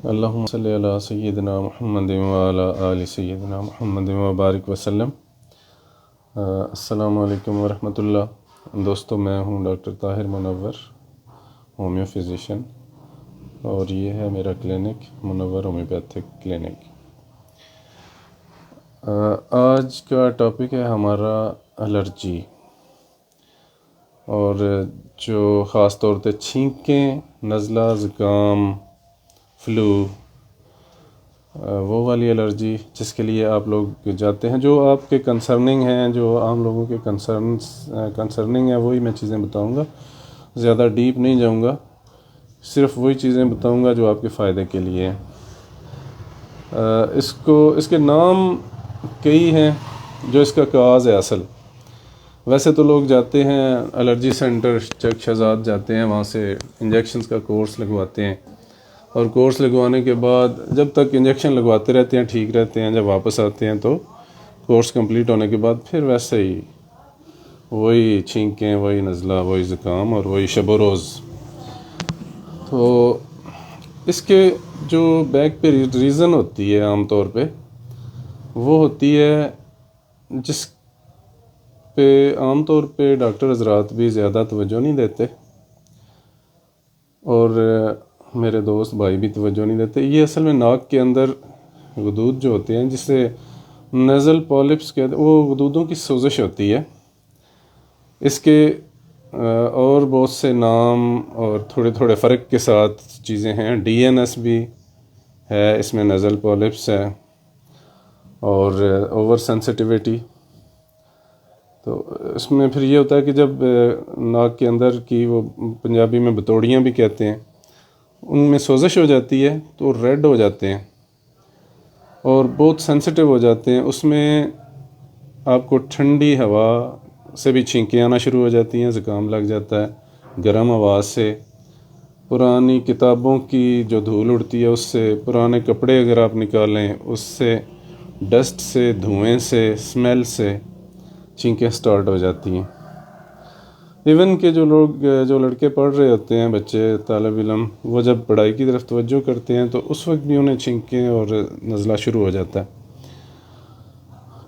अल्लाहुम्मा सल्ली अला सय्यिदिना मुहम्मद व अला आलि सय्यिदिना मुहम्मद व बारिक वसल्लम। अस्सलामु अलैकुम व रहमतुल्लाह। दोस्तों, मैं हूं doctor Tahir Munawwar, homeo physician, और ये है मेरा क्लिनिक मुनव्वर होम्योपैथिक क्लिनिक। आज का टॉपिक है हमारा एलर्जी, और जो ख़ास तौर पे छींकें, नज़ला, ज़ुकाम, फ्लू, वो वाली एलर्जी जिसके लिए आप लोग जाते हैं, जो आपके कंसर्निंग हैं, जो आम लोगों के कंसर्निंग है, वही मैं चीज़ें बताऊंगा। ज़्यादा डीप नहीं जाऊंगा, सिर्फ वही चीज़ें बताऊंगा जो आपके फ़ायदे के लिए हैं। इसके नाम कई हैं जो इसका काज है असल। वैसे तो लोग जाते हैं एलर्जी सेंटर, चक शहजाद जाते हैं, वहाँ से इंजेक्शन्स का कोर्स लगवाते हैं, और कोर्स लगवाने के बाद जब तक इंजेक्शन लगवाते रहते हैं ठीक रहते हैं। जब वापस आते हैं तो कोर्स कंप्लीट होने के बाद फिर वैसे ही वही छींकें, वही नज़ला, वही ज़ुकाम और वही शब रोज़। तो इसके जो बैक पे रीज़न होती है आम तौर पे, वो होती है जिस पे आम तौर पे डॉक्टर हज़रात भी ज़्यादा तवज्जो नहीं देते, और मेरे दोस्त भाई भी तवज्जो नहीं देते। ये असल में नाक के अंदर गदूद जो होते हैं, जिसे नेज़ल पॉलिप्स कहते हैं, वो गदूदों की सोजिश होती है। इसके और बहुत से नाम और थोड़े थोड़े फ़र्क के साथ चीज़ें हैं। डीएनएस भी है, इसमें नेज़ल पॉलिप्स है, और ओवर सेंसिटिविटी। तो इसमें फिर ये होता है कि जब नाक के अंदर की, वो पंजाबी में बतौड़ियाँ भी कहते हैं, उनमें सोजिश हो जाती है तो रेड हो जाते हैं और बहुत सेंसिटिव हो जाते हैं। उसमें आपको ठंडी हवा से भी छींकें आना शुरू हो जाती हैं, ज़ुकाम लग जाता है, गर्म आवाज़ से, पुरानी किताबों की जो धूल उड़ती है उससे, पुराने कपड़े अगर आप निकालें उससे, डस्ट से, धुएं से, स्मेल से छींकें स्टार्ट हो जाती हैं। इवन के जो लड़के पढ़ रहे होते हैं, बच्चे, तालिब इल्म, वो जब पढ़ाई की तरफ तवज्जो करते हैं तो उस वक्त भी उन्हें छींकें और नज़ला शुरू हो जाता है।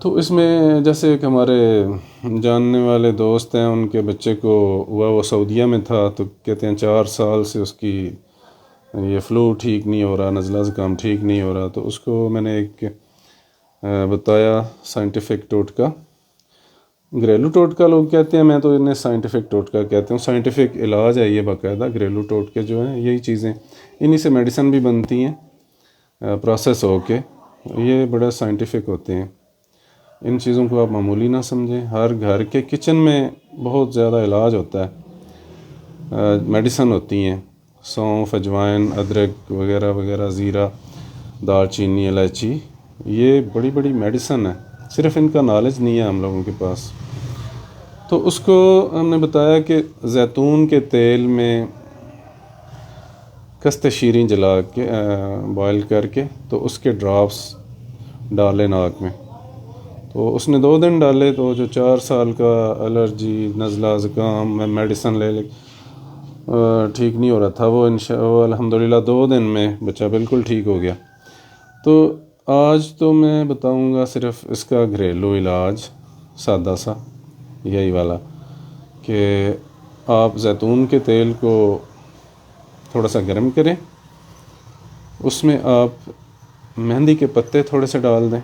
तो इसमें जैसे एक हमारे जानने वाले दोस्त हैं, उनके बच्चे को हुआ, वो सऊदीया में था, तो कहते हैं 4 साल से उसकी ये फ़्लू ठीक नहीं हो रहा, नज़ला ज़ुकाम ठीक नहीं हो रहा। तो उसको मैंने एक बताया साइंटिफिक टोटका, घरेलू टोटका लोग कहते हैं, मैं तो इन्हें साइंटिफिक टोटका कहता हूँ। साइंटिफिक इलाज है ये बाकायदा। घरेलू टोटके जो हैं, यही चीज़ें, इन्हीं से मेडिसिन भी बनती हैं प्रोसेस होके, ये बड़ा साइंटिफिक होते हैं। इन चीज़ों को आप मामूली ना समझें। हर घर के किचन में बहुत ज़्यादा इलाज होता है, मेडिसिन होती हैं, सौंफ, अजवाइन, अदरक वगैरह वगैरह, ज़ीरा, दालचीनी, इलायची, ये बड़ी बड़ी मेडिसिन है, सिर्फ इनका नॉलेज नहीं है हम लोगों के पास। तो उसको हमने बताया कि जैतून के तेल में कस्ते शीरी जला के बॉयल करके, तो उसके ड्रॉप्स डाले नाक में। तो उसने 2 दिन डाले, तो जो 4 साल का एलर्जी, नज़ला, ज़ुकाम में मेडिसिन ले ठीक नहीं हो रहा था, वो अल्हम्दुलिल्लाह 2 दिन में बच्चा बिल्कुल ठीक हो गया। तो आज तो मैं बताऊंगा सिर्फ इसका घरेलू इलाज, सादा सा, यही वाला, कि आप जैतून के तेल को थोड़ा सा गर्म करें, उसमें आप मेहंदी के पत्ते थोड़े से डाल दें,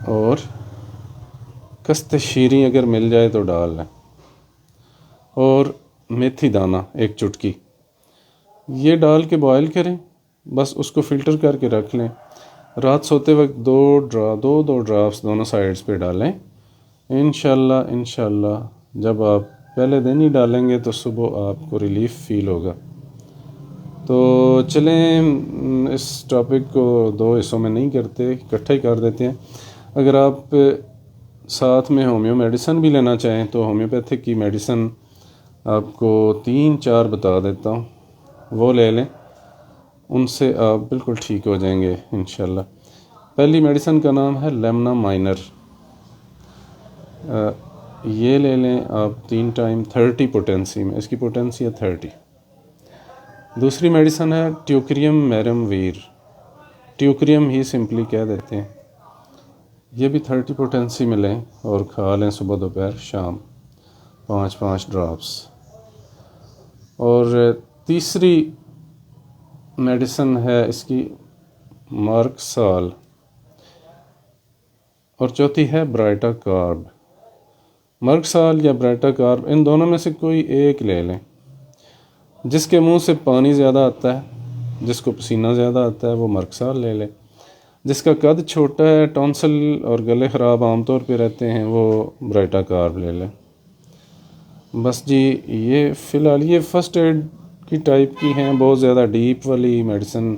और कस्ते शीरी अगर मिल जाए तो डाल लें, और मेथी दाना 1 चुटकी, ये डाल के बॉयल करें। बस उसको फ़िल्टर करके रख लें। रात सोते वक्त 2 ड्रॉप्स दोनों साइड्स पे डालें। इंशाल्लाह जब आप पहले दिन ही डालेंगे तो सुबह आपको रिलीफ़ फ़ील होगा। तो चलें, इस टॉपिक को 2 हिस्सों में नहीं करते, इकट्ठा ही कर देते हैं। अगर आप साथ में होम्यो मेडिसिन भी लेना चाहें तो होम्योपैथिक की मेडिसिन आपको 3-4 बता देता हूँ, वो ले लें, उनसे आप बिल्कुल ठीक हो जाएंगे इंशाल्लाह। पहली मेडिसिन का नाम है लेमना माइनर। ये ले लें आप 3 टाइम 30 पोटेंसी में, इसकी पोटेंसी है 30। दूसरी मेडिसन है ट्यूक्रियम मैरमवीर, ट्यूक्रियम ही सिंपली कह देते हैं। ये भी 30 पोटेंसी में लें और खा लें सुबह दोपहर शाम 5-5 ड्रॉप्स। और तीसरी मेडिसन है इसकी मार्कसाल, और चौथी है ब्राइटा कार्ब। मार्कसाल या ब्राइटा कार्ब, इन दोनों में से कोई एक ले लें। जिसके मुंह से पानी ज़्यादा आता है, जिसको पसीना ज़्यादा आता है, वो मार्कसाल ले लें। जिसका कद छोटा है, टॉन्सिल और गले ख़राब आमतौर पे रहते हैं, वो ब्राइटा कार्ब ले लें। बस जी, ये फ़िलहाल ये फ़र्स्ट एड की टाइप की हैं। बहुत ज़्यादा डीप वाली मेडिसिन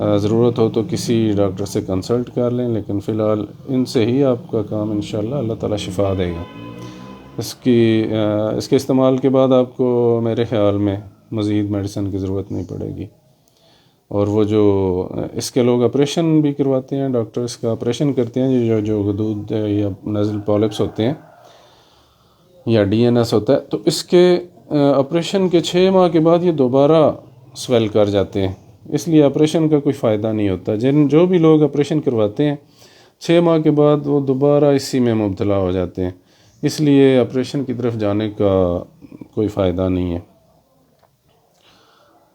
ज़रूरत हो तो किसी डॉक्टर से कंसल्ट कर लें, लेकिन फ़िलहाल इनसे ही आपका काम इंशाल्लाह अल्लाह ताला शिफा देगा। इसके इस्तेमाल के बाद आपको मेरे ख़्याल में मज़ीद मेडिसिन की ज़रूरत नहीं पड़ेगी। और वो जो इसके लोग ऑपरेशन भी करवाते हैं, डॉक्टर इसका ऑपरेशन करते हैं, जो गदूद या नज़ल पॉलिप्स होते हैं या DNS होता है, तो इसके ऑपरेशन के 6 माह के बाद ये दोबारा स्वेल कर जाते हैं। इसलिए ऑपरेशन का कोई फ़ायदा नहीं होता। जो भी लोग ऑपरेशन करवाते हैं 6 माह के बाद वो दोबारा इसी में मुब्तला हो जाते हैं। इसलिए ऑपरेशन की तरफ जाने का कोई फ़ायदा नहीं है,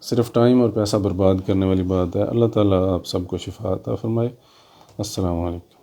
सिर्फ टाइम और पैसा बर्बाद करने वाली बात है। अल्लाह ताला आप सबको शिफा अता फरमाए। अस्सलाम वालेकुम।